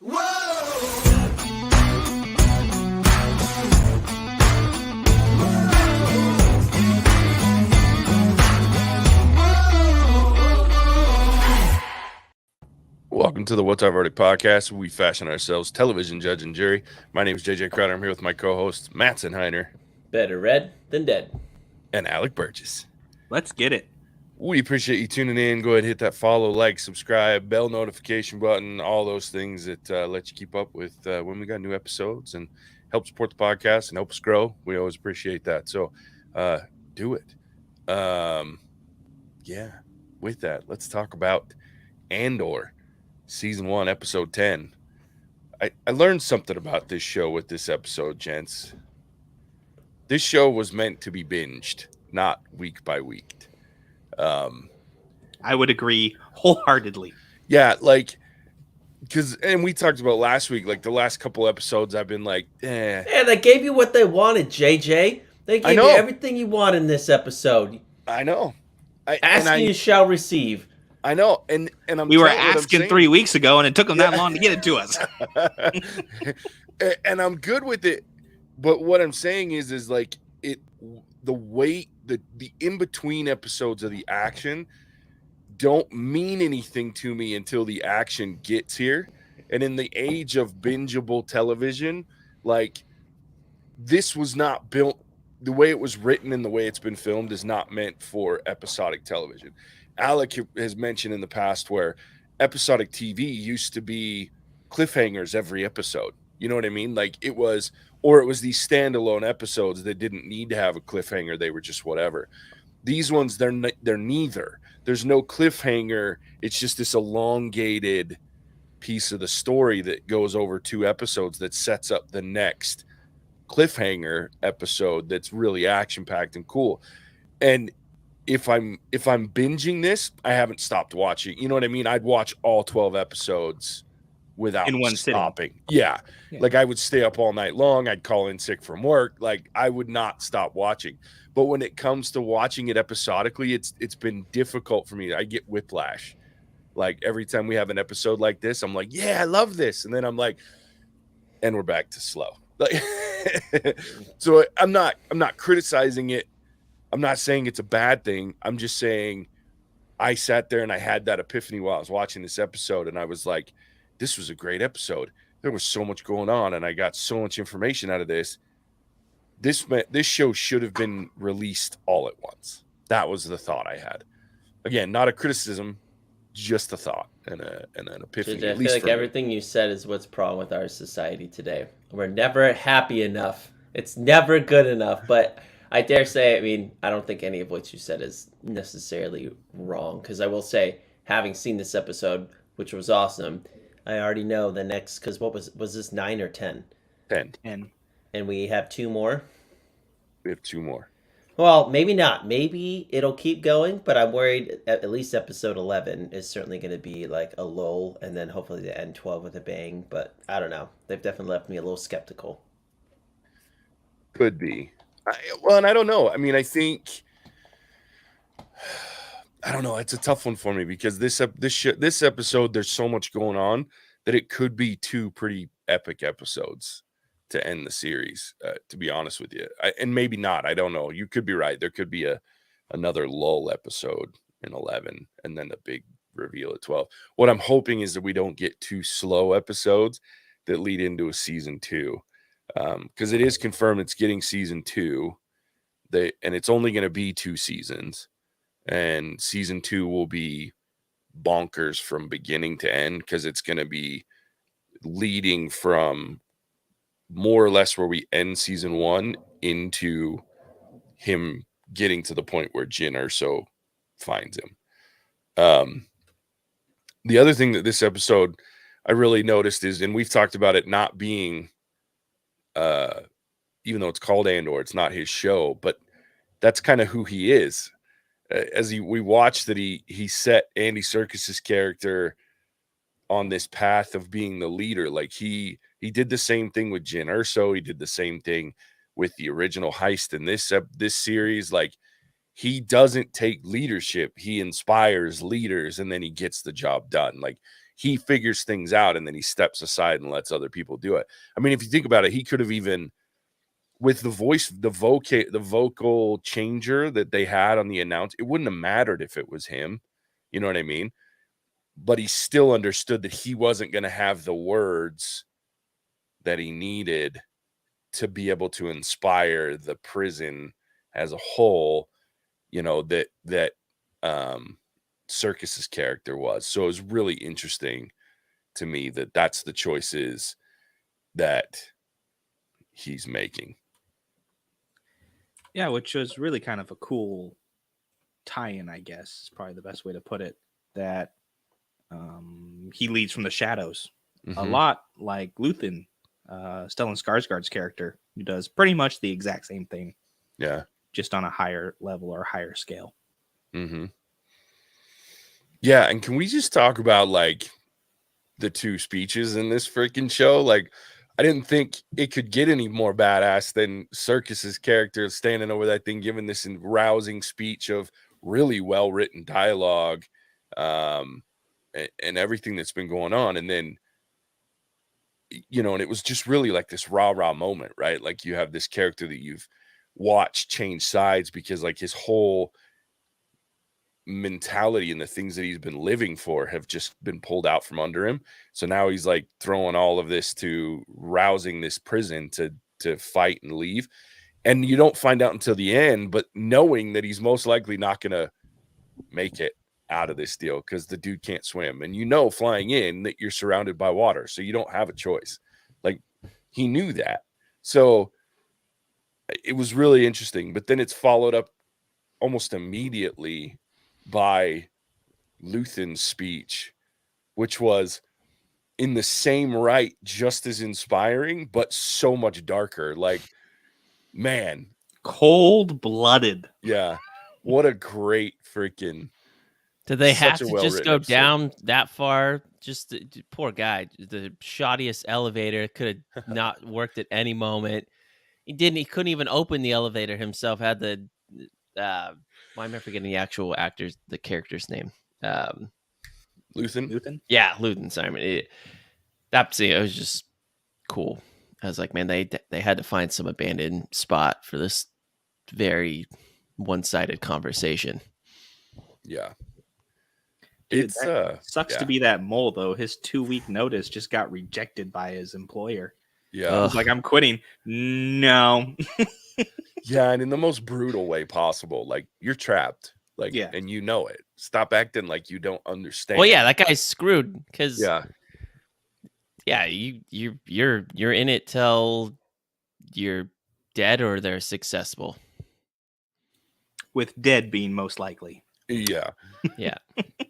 Welcome to the What's I've Already podcast. We fashion ourselves television judge and jury. My name is JJ Crowder. I'm here with my co-hosts Mattson and Better read than dead. And Alec Burgess. Let's get it. We appreciate you tuning in. Go ahead, hit that follow, like, subscribe, bell notification button, all those things that let you keep up with when we got new episodes and help support the podcast and help us grow. We always appreciate that. So do it. With that, let's talk about Andor. Season 1, episode 10. I learned something about this show with this episode, gents. This show was meant to be binged, not week by week. I would agree wholeheartedly. Yeah, and we talked about last week, the last couple episodes, I've been like, eh. Yeah, they gave you what they wanted, JJ. They gave you everything you want in this episode. I know. You shall receive. I know, and we were asking 3 weeks ago, and it took them that long to get it to us. And I'm good with it, but what I'm saying is the in between episodes of the action don't mean anything to me until the action gets here. And in the age of bingeable television, this was not built. The way it was written and the way it's been filmed is not meant for episodic television. Alec has mentioned in the past where episodic TV used to be cliffhangers every episode. You know what I mean? It was these standalone episodes that didn't need to have a cliffhanger. They were just whatever. These ones, they're neither. There's no cliffhanger. It's just this elongated piece of the story that goes over 2 episodes that sets up the next cliffhanger episode that's really action-packed and cool. And if I'm binging this, I haven't stopped watching. You know what I mean? I'd watch all 12 episodes without in one stopping. Sitting. Yeah. I would stay up all night long. I'd call in sick from work. I would not stop watching. But when it comes to watching it episodically, it's been difficult for me. I get whiplash. Every time we have an episode like this, I'm like, yeah, I love this. And then I'm like, and we're back to slow. So I'm not criticizing it. I'm not saying it's a bad thing. I'm just saying I sat there and I had that epiphany while I was watching this episode, and I was like, this was a great episode. There was so much going on, and I got so much information out of this. This show should have been released all at once. That was the thought I had. Again, not a criticism, just a thought and an epiphany. I feel like everything you said is what's wrong with our society today. We're never happy enough. It's never good enough, but I dare say, I don't think any of what you said is necessarily wrong, because I will say, having seen this episode, which was awesome, I already know the next, because what was this 9 or 10? 10. And we have 2 more? We have 2 more. Well, maybe not. Maybe it'll keep going, but I'm worried at least episode 11 is certainly going to be a lull, and then hopefully they end 12 with a bang, but I don't know. They've definitely left me a little skeptical. Could be. And I don't know. I think I don't know. It's a tough one for me because this episode, there's so much going on that it could be 2 pretty epic episodes to end the series. To be honest with you, and maybe not. I don't know. You could be right. There could be another lull episode in 11, and then a big reveal at 12. What I'm hoping is that we don't get 2 slow episodes that lead into a season 2. Because it is confirmed it's getting season 2, and it's only going to be 2 seasons, and season 2 will be bonkers from beginning to end because it's going to be leading from more or less where we end season 1 into him getting to the point where Jyn Erso finds him. The other thing that this episode I really noticed is, and we've talked about it not being even though it's called Andor, it's not his show, but that's kind of who he is. We watched that he set Andy Serkis's character on this path of being the leader. He did the same thing with Jyn Erso. He did the same thing with the original heist in this series. He doesn't take leadership. He inspires leaders, and then he gets the job done. he figures things out and then he steps aside and lets other people do it. I mean, if you think about it, he could have even, with the voice, the vocal changer that they had on the announce, it wouldn't have mattered if it was him. You know what I mean? But he still understood that he wasn't going to have the words that he needed to be able to inspire the prison as a whole, you know, that Circus's character was. So it was really interesting to me that that's the choices that he's making. Yeah, which was really kind of a cool tie-in, I guess, is probably the best way to put it. That he leads from the shadows, a lot like Luthen, Stellan Skarsgård's character, who does pretty much the exact same thing. Yeah. Just on a higher level or higher scale. Yeah, and can we just talk about like the two speeches in this freaking show? Like, I didn't think it could get any more badass than Circus's character standing over that thing, giving this rousing speech of really well-written dialogue, and everything that's been going on. And then, you know, and it was just really like this rah-rah moment, right? Like, you have this character that you've watched change sides because like his whole mentality and the things that he's been living for have just been pulled out from under him. So now he's like throwing all of this to rousing this prison to fight and leave. And you don't find out until the end, but knowing that he's most likely not going to make it out of this deal because the dude can't swim. And you know, flying in, that you're surrounded by water, so you don't have a choice. Like, he knew that. So it was really interesting. But then it's followed up almost immediately by Luthen's speech, which was in the same right, just as inspiring, but so much darker. Like, man, cold-blooded. Yeah, what a great freaking. Did they have to just go down that far? Just poor guy, the shoddiest elevator could have not worked at any moment. He didn't. He couldn't even open the elevator himself. Had the why am I forgetting the actual the character's name? Luthen. Yeah, Luthen. Sorry, that scene, it was just cool. I was like, man, they had to find some abandoned spot for this very one-sided conversation. Yeah. Dude, it sucks to be that mole, though. His 2-week notice just got rejected by his employer. Yeah. He's like, I'm quitting. No. Yeah, and in the most brutal way possible. Like, you're trapped. Like, yeah. And you know it. Stop acting like you don't understand. Well, yeah, that guy's screwed because yeah, you're in it till you're dead or they're successful. With dead being most likely. Yeah. Yeah.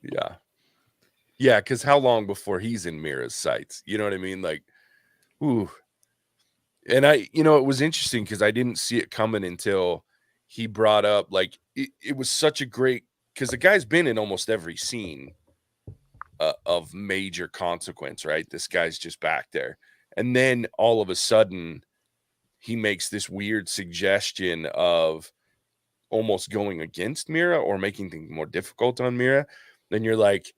Yeah. Yeah, because how long before he's in Mira's sights? You know what I mean? Like, ooh. And it was interesting because I didn't see it coming until he brought up, like, it was such a great, because the guy's been in almost every scene of major consequence, right? This guy's just back there. And then all of a sudden, he makes this weird suggestion of almost going against Mira or making things more difficult on Mira. Then you're like,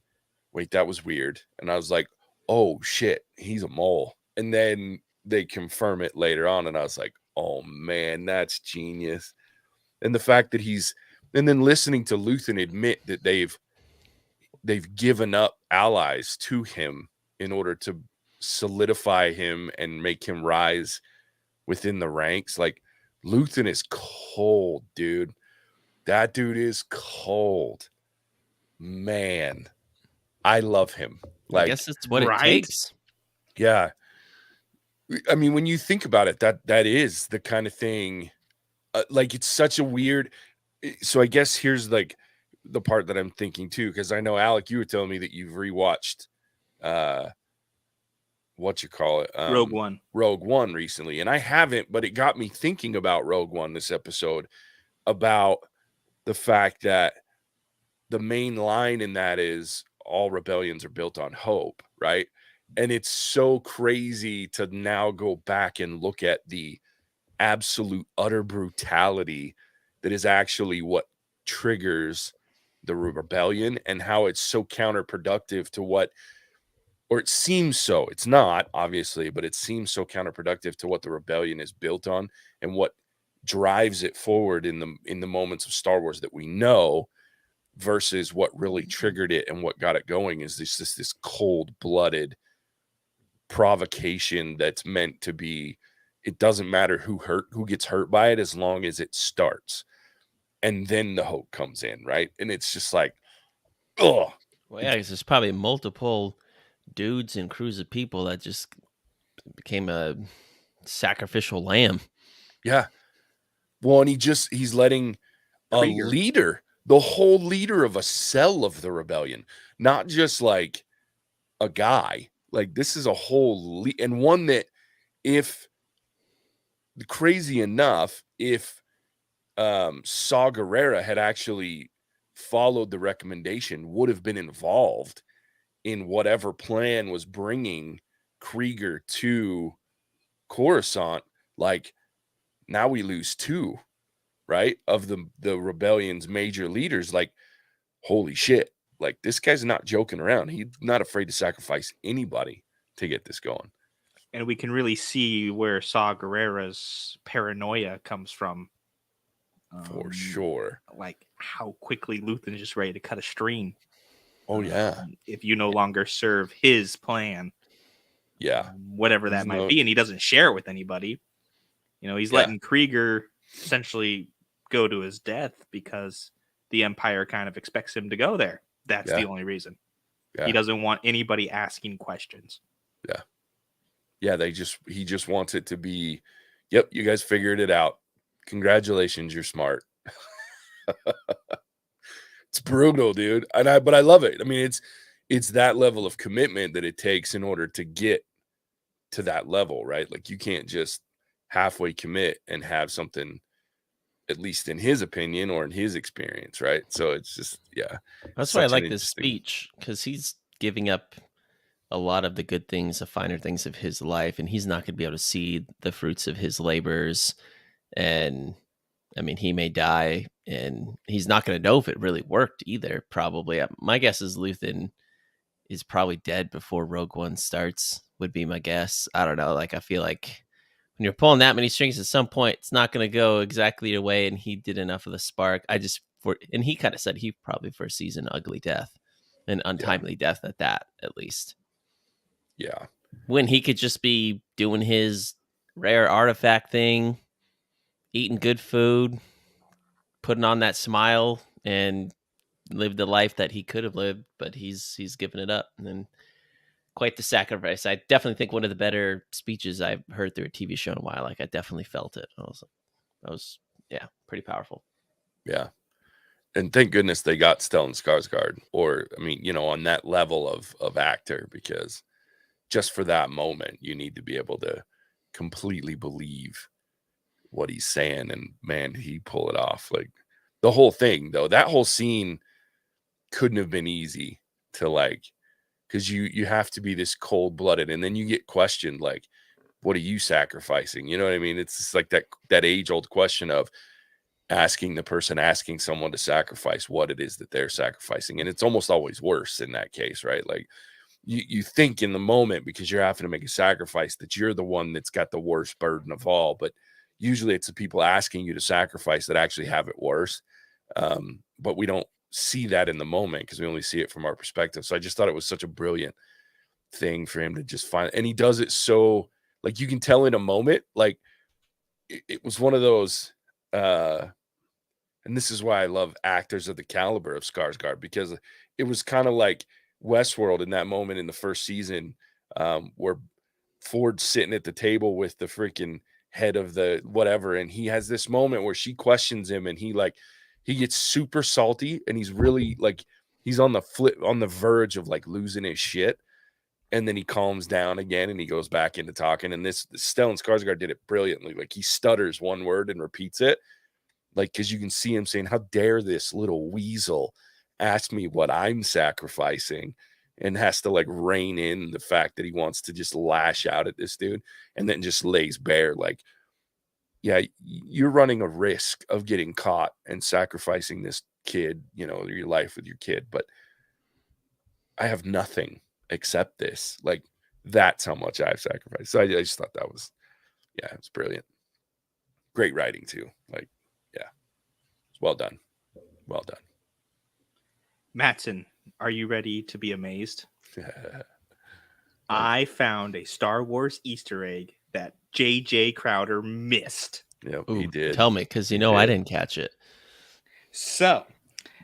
wait, that was weird. And I was like, oh shit, he's a mole. And then they confirm it later on, and I was like, oh man, that's genius. And the fact that and then listening to Luthen admit that they've given up allies to him in order to solidify him and make him rise within the ranks. Like, Luthen is cold, dude. That dude is cold. Man, I love him. Like, I guess that's what it takes. Yeah. I mean, when you think about it, that is the kind of thing, like, it's such a weird. So I guess here's like the part that I'm thinking too, because I know, Alec, you were telling me that you've rewatched Rogue One recently, and I haven't, but it got me thinking about Rogue One this episode, about the fact that the main line in that is all rebellions are built on hope, right? And it's so crazy to now go back and look at the absolute utter brutality that is actually what triggers the rebellion, and how it's so counterproductive to what or it seems so. It's not, obviously, but it seems so counterproductive to what the rebellion is built on and what drives it forward in the moments of Star Wars that we know, versus what really triggered it and what got it going is this cold-blooded provocation that's meant to be, it doesn't matter who gets hurt by it as long as it starts. And then the hope comes in, right? And it's just like, oh. Well, yeah, 'cause there's probably multiple dudes and crews of people that just became a sacrificial lamb. Yeah. Well, and he's letting a Krieger. leader, the whole leader of a cell of the rebellion, not just like a guy. Like, this is a whole and one that, if crazy enough, if Saw Gerrera had actually followed the recommendation, would have been involved in whatever plan was bringing Krieger to Coruscant. Like, now we lose two, right, of the rebellion's major leaders. Like, holy shit, like, this guy's not joking around. He's not afraid to sacrifice anybody to get this going. And we can really see where Saw Gerrera's paranoia comes from. For sure. Like how quickly Luthen's just ready to cut a string. Oh, yeah. If you no longer serve his plan. Yeah. Whatever that might be. And he doesn't share it with anybody. You know, he's letting Krieger essentially go to his death because the Empire kind of expects him to go there. That's the only reason. Yeah. He doesn't want anybody asking questions. Yeah. Yeah, he just wants it to be, yep, you guys figured it out. Congratulations, you're smart. It's brutal, dude. But I love it. I mean, it's that level of commitment that it takes in order to get to that level, right? Like, you can't just halfway commit and have something, at least in his opinion or in his experience, right? So it's just, yeah. That's why I like this speech, because he's giving up a lot of the good things, the finer things of his life, and he's not going to be able to see the fruits of his labors. And I mean, he may die, and he's not going to know if it really worked either. Probably, my guess is Luthen is probably dead before Rogue One starts. Would be my guess. I don't know. Like, I feel like when you're pulling that many strings, at some point it's not going to go exactly the way. And he did enough of the spark. And he kind of said he probably foresees an ugly death, an untimely death at least. Yeah. When he could just be doing his rare artifact thing, eating good food, putting on that smile, and live the life that he could have lived, but he's given it up. And then quite the sacrifice. I definitely think one of the better speeches I've heard through a TV show in a while. Like, I definitely felt it. That was pretty powerful. Yeah. And thank goodness they got Stellan Skarsgård, or, I mean, you know, on that level of actor, because just for that moment, you need to be able to completely believe what he's saying. And man, he pull it off. Like, the whole thing, though, that whole scene couldn't have been easy to, like, because you have to be this cold-blooded, and then you get questioned, like, what are you sacrificing? You know what I mean? It's just like that age-old question of asking someone to sacrifice what it is that they're sacrificing. And it's almost always worse in that case, right? Like, you think in the moment, because you're having to make a sacrifice, that you're the one that's got the worst burden of all. But usually it's the people asking you to sacrifice that actually have it worse. But we don't see that in the moment because we only see it from our perspective. So I just thought it was such a brilliant thing for him to just find. And he does it so, like, you can tell in a moment, like, it was one of those, and this is why I love actors of the caliber of Skarsgård, because it was kind of like Westworld in that moment in the first season, where Ford's sitting at the table with the freaking head of the whatever, and he has this moment where she questions him, and he gets super salty, and he's really, like, he's on the verge of, like, losing his shit, and then he calms down again and he goes back into talking. And this Stellan Skarsgård did it brilliantly. Like, he stutters one word and repeats it, like, because you can see him saying, how dare this little weasel ask me what I'm sacrificing, and has to, like, rein in the fact that he wants to just lash out at this dude, and then just lays bare, like, yeah, you're running a risk of getting caught and sacrificing this kid, you know, your life with your kid, but I have nothing accept this. Like, that's how much I've sacrificed. So I just thought that was, it was brilliant. Great writing too. Like, it's well done. Well done. Mattson, are you ready to be amazed? I found a Star Wars Easter egg that J.J. Crowder missed. Yep, Ooh, he did. Tell me, because He I did. didn't catch it. So,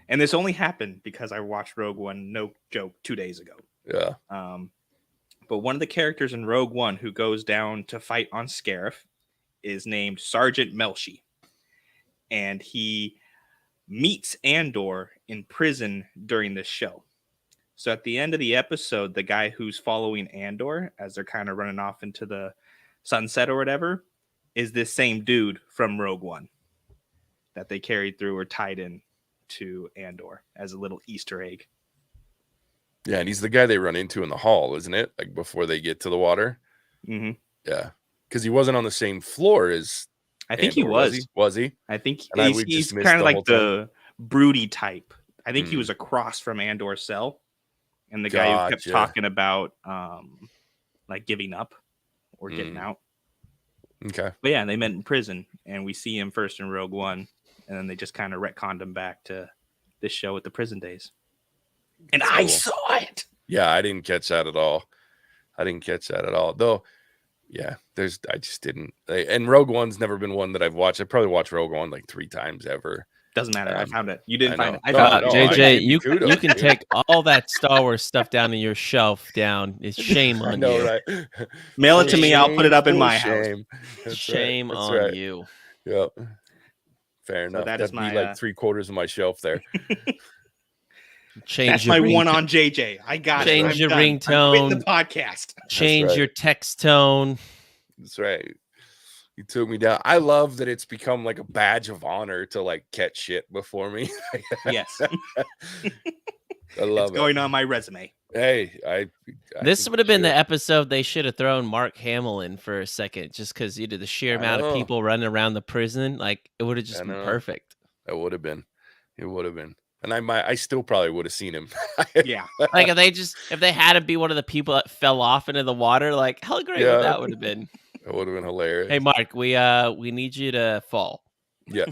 and this only happened because I watched Rogue One, no joke, 2 days ago. Yeah. But one of the characters in Rogue One who goes down to fight on Scarif is named Sergeant Melshi. And he meets Andor in prison during this show. So at the end of the episode, the guy who's following Andor as they're kind of running off into the sunset or whatever is this same dude from Rogue One that they carried through or tied in to Andor as a little Easter egg. Yeah, and he's the guy they run into in the hall, isn't it? Like before they get to the water. Mm-hmm. Yeah, because he wasn't on the same floor as I think Andor, he was. Was he? I think And he's just missed kind of like whole time? the broody type. I think he was across from Andor's cell, and the guy who kept Gotcha. talking about like giving up or getting out. Okay. But yeah, they met in prison, and we see him first in Rogue One, and then they just kind of retconned him back to this show with the prison days. And That's I cool. saw it. Yeah, I didn't catch that at all. Though, yeah, I just didn't. And Rogue One's never been one that I've watched. I probably watched Rogue One like 3 times ever. Doesn't matter. I found it. You didn't I find know. it. I No, found no, it. I JJ, give you kudos, you can dude. take all that Star Wars stuff down in your shelf down. It's shame I on know, you. right? Mail it to me. I'll put it up in Full my house. shame. That's Shame right. That's on right. you. Yep. Fair enough. that That'd is my, be like 3/4 of my shelf there. Change That's your my one on JJ. I got it. Change I'm your done. I'm quitting the ringtone. podcast. Change right. your text tone. That's right. You took me down. I love that it's become like a badge of honor to like catch shit before me. Yes. I love It's going on my resume. Hey, I This think would have been you the episode they should have thrown Mark Hamill in for a second, just because the sheer I amount of know. people running around the prison. Like, it would have just I been know. perfect. It would have been. It would have been. And I still probably would have seen him. Yeah. Like, if they had to be one of the people that fell off into the water, like, how great Yeah. would that would have been? It would have been hilarious. Hey, Mark, we need you to fall. Yeah.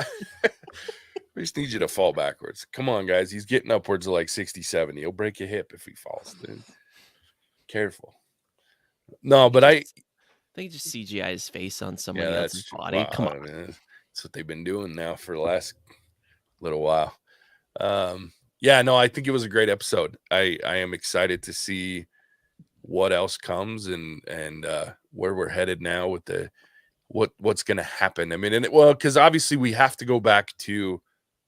We just need you to fall backwards. Come on, guys. He's getting upwards of like 60, 70. He'll break your hip if he falls, dude. Careful. No, but I think just CGI his face on somebody yeah, else's that's true. body. Wow, Come I on. mean, that's what they've been doing now for the last little while. Yeah, no, I think it was a great episode. I am excited to see what else comes and where we're headed now with the what's going to happen. I mean, because obviously we have to go back to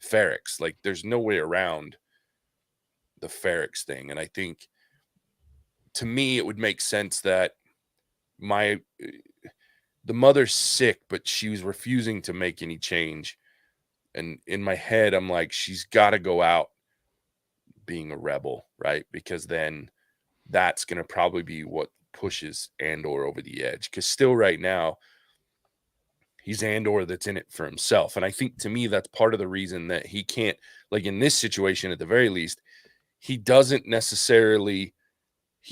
Ferrex. Like, there's no way around the Ferrex thing, and I think to me it would make sense that the mother's sick, but she was refusing to make any change. And in my head, I'm like, she's got to go out being a rebel, right? Because then that's going to probably be what pushes Andor over the edge. Because still right now, he's Andor that's in it for himself. And I think to me, that's part of the reason that he can't, like in this situation at the very least, he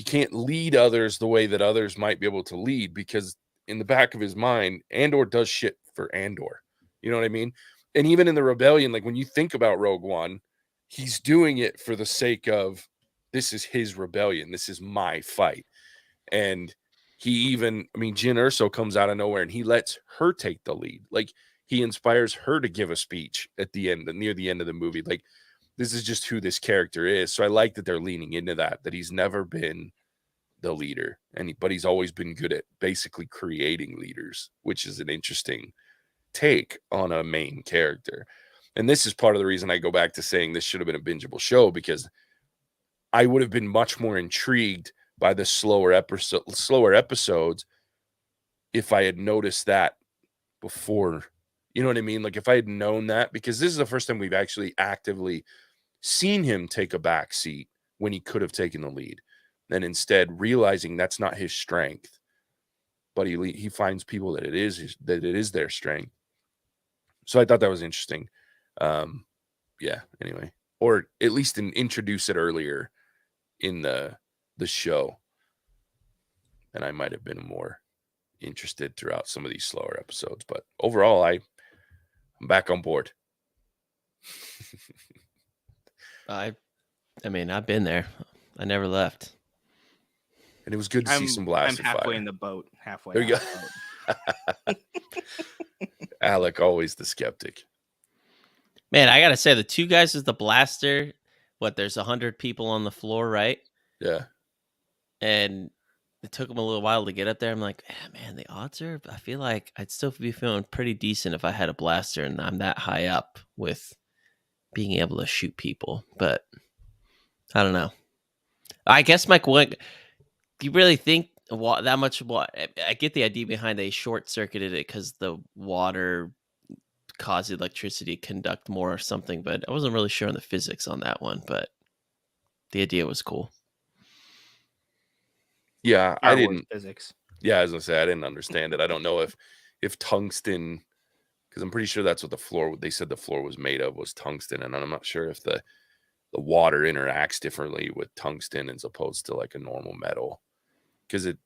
can't lead others the way that others might be able to lead, because in the back of his mind, Andor does shit for Andor. You know what I mean? And even in the rebellion, like when you think about Rogue One, he's doing it for the sake of, this is his rebellion. This is my fight. And Jyn Erso comes out of nowhere and he lets her take the lead. Like, he inspires her to give a speech at the end, near the end of the movie. Like, this is just who this character is. So I like that they're leaning into that he's never been the leader, but he's always been good at basically creating leaders, which is an interesting take on a main character. And this is part of the reason I go back to saying this should have been a bingeable show, because I would have been much more intrigued by the slower episodes if I had noticed that before. You know what I mean? Like, if I had known that, because this is the first time we've actually actively seen him take a back seat when he could have taken the lead, and instead realizing that's not his strength, but he finds people that it is their strength. So I thought that was interesting. Yeah, anyway, or at least introduce it earlier in the the show, then I might have been more interested throughout some of these slower episodes. But overall, I'm back on board. I mean, I've been there. I never left. And it was good to see some blaster I'm halfway fire. in the boat. Halfway. There you out go. the boat. Alec, always the skeptic. Man, I gotta say, the two guys with the blaster. There's 100 people on the floor, right? Yeah. And it took them a little while to get up there. I'm like, man, the odds are. I feel like I'd still be feeling pretty decent if I had a blaster and I'm that high up with being able to shoot people. But I don't know. I guess, Mike, what do you really think that much? I get the idea behind they short circuited it because the water caused electricity to conduct more or something, but I wasn't really sure on the physics on that one. But the idea was cool. Yeah, Star I Wars didn't. physics. Yeah, as I say, I didn't understand it. I don't know if tungsten, because I'm pretty sure that's what they said the floor was made of, was tungsten, and I'm not sure if the water interacts differently with tungsten as opposed to like a normal metal, because it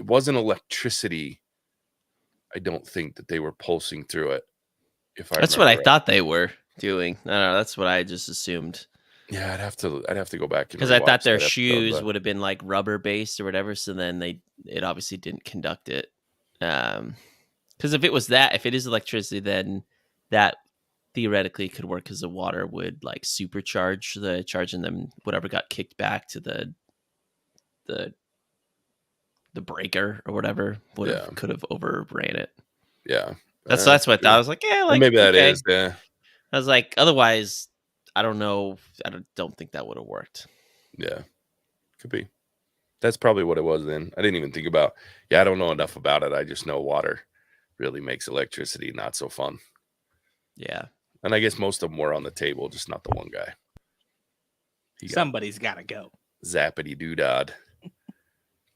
wasn't electricity. I don't think that they were pulsing through it. That's what I thought they were doing. I don't know. That's what I just assumed. Yeah, I'd have to go back because I thought their shoes would have been like rubber based or whatever. So then it obviously didn't conduct it. Because if it is electricity, then that theoretically could work because the water would like supercharge the charge, and then whatever got kicked back to the breaker or whatever could have overran it. Yeah, that's what I thought. I was like, yeah, like maybe that is. Yeah, I was like, otherwise, I don't know. I don't think that would have worked. Yeah, could be. That's probably what it was then. I didn't even think about. Yeah, I don't know enough about it. I just know water really makes electricity not so fun. Yeah. And I guess most of them were on the table, just not the one guy. Somebody's got to go. Zappity doodad,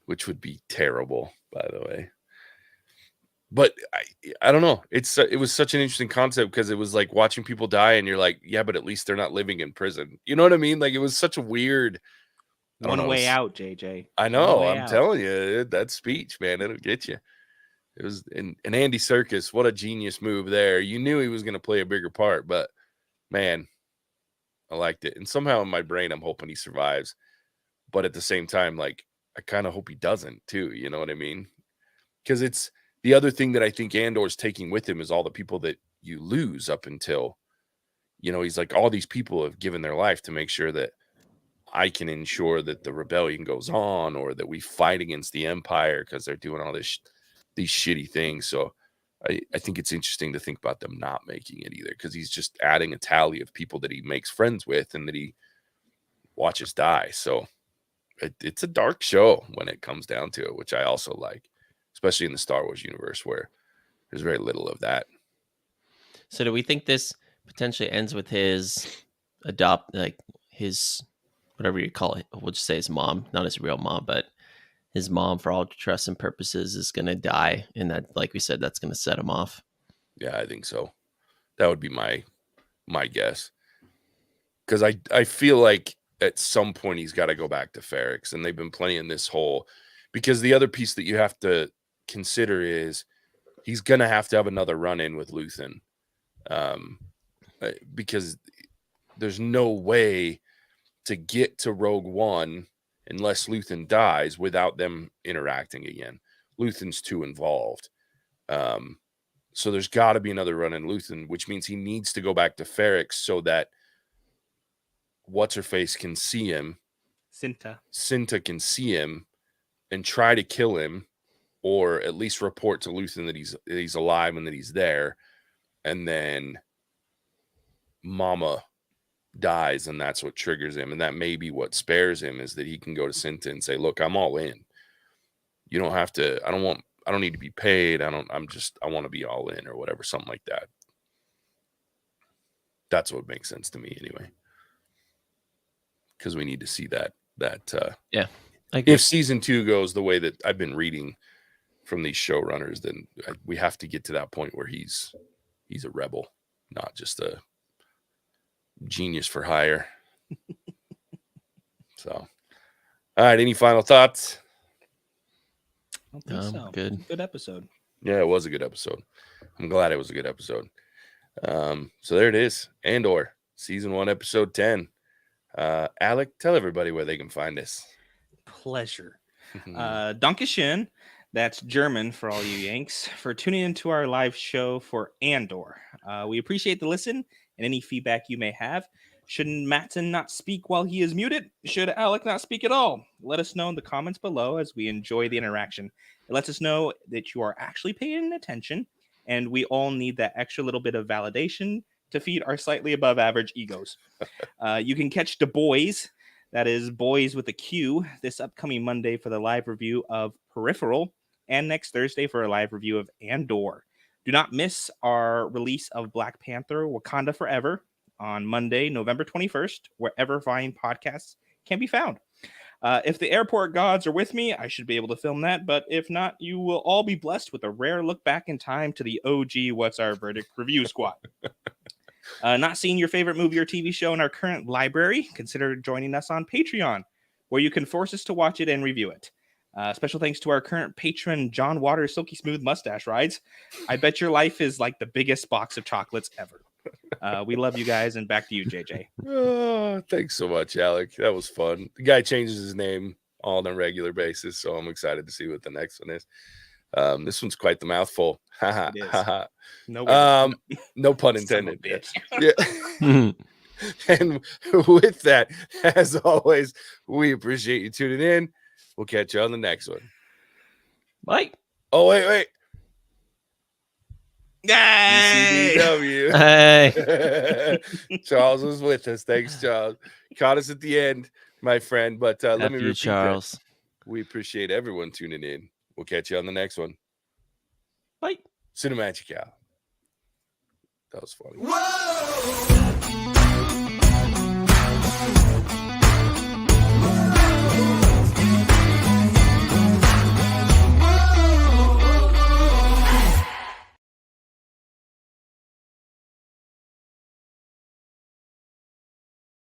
which would be terrible, by the way. But I don't know. It was such an interesting concept because it was like watching people die, and you're like, yeah, but at least they're not living in prison. You know what I mean? Like it was such a weird. One way out, JJ. I know. I'm telling you, that speech, man, it'll get you. It was and Andy Serkis, what a genius move there. You knew he was going to play a bigger part, but man, I liked it. And somehow in my brain, I'm hoping he survives. But at the same time, like I kind of hope he doesn't too. You know what I mean? Because it's the other thing that I think Andor's taking with him is all the people that you lose up until, he's like, all these people have given their life to make sure that I can ensure that the rebellion goes on or that we fight against the Empire because they're doing all these shitty things. So I think it's interesting to think about them not making it either, because he's just adding a tally of people that he makes friends with and that he watches die. So it's a dark show when it comes down to it, which I also like, especially in the Star Wars universe where there's very little of that. So do we think this potentially ends with his his whatever you call it, we'll just say his mom, not his real mom, but his mom, for all intents and purposes, is going to die, and that, like we said, that's going to set him off? Yeah, I think so. That would be my guess, because I feel like at some point he's got to go back to Ferrix, and they've been playing this whole, because the other piece that you have to consider is he's going to have another run-in with Luthen, because there's no way to get to Rogue One unless Luthen dies without them interacting again. Luthen's too involved. So there's got to be another run in Luthen, which means he needs to go back to Ferrix so that What's-Her-Face can see him. Cinta can see him and try to kill him, or at least report to Luthen that he's alive and that he's there. And then Mama dies, and that's what triggers him, and that may be what spares him, is that he can go to Cinta and say, look, I'm all in. You don't have to, I don't need to be paid. I want to be all in, or whatever, something like that. That's what makes sense to me anyway, because we need to see that yeah, if season 2 goes the way that I've been reading from these showrunners, then we have to get to that point where he's a rebel, not just a genius for hire. So All right. Any final thoughts? I don't think so. Good. Good episode. Yeah, it was a good episode. I'm glad it was a good episode. So there it is. Andor, season 1, episode 10. Alec, tell everybody where they can find us. Pleasure. Dankeschön. That's German for all you Yanks, for tuning into our live show for Andor. We appreciate the listen and any feedback you may have. Should Mattson not speak while he is muted? Should Alec not speak at all? Let us know in the comments below, as we enjoy the interaction. It lets us know that you are actually paying attention, and we all need that extra little bit of validation to feed our slightly above average egos. You can catch the boys, that is Boys with a Q, this upcoming Monday for the live review of Peripheral, and next Thursday for a live review of Andor. Do not miss our release of Black Panther Wakanda Forever on Monday, November 21st, wherever fine podcasts can be found. If the airport gods are with me, I should be able to film that, but if not, you will all be blessed with a rare look back in time to the OG What's Our Verdict review squad. Not seeing your favorite movie or TV show in our current library? Consider joining us on Patreon, where you can force us to watch it and review it. Special thanks to our current patron, John Waters' Silky Smooth Mustache Rides. I bet your life is like the biggest box of chocolates ever. We love you guys, and back to you, JJ. Oh, thanks so much, Alec. That was fun. The guy changes his name on a regular basis, so I'm excited to see what the next one is. This one's quite the mouthful. It is. No pun Son of a intended. bitch. Yeah. And with that, as always, we appreciate you tuning in. We'll catch you on the next one. Bye. Oh, wait. Yay! ECBW. Hey. Charles was with us. Thanks, Charles. Caught us at the end, my friend. But let me F you, repeat Charles. that. We appreciate everyone tuning in. We'll catch you on the next one. Bye. Cinemagical. That was funny. Whoa!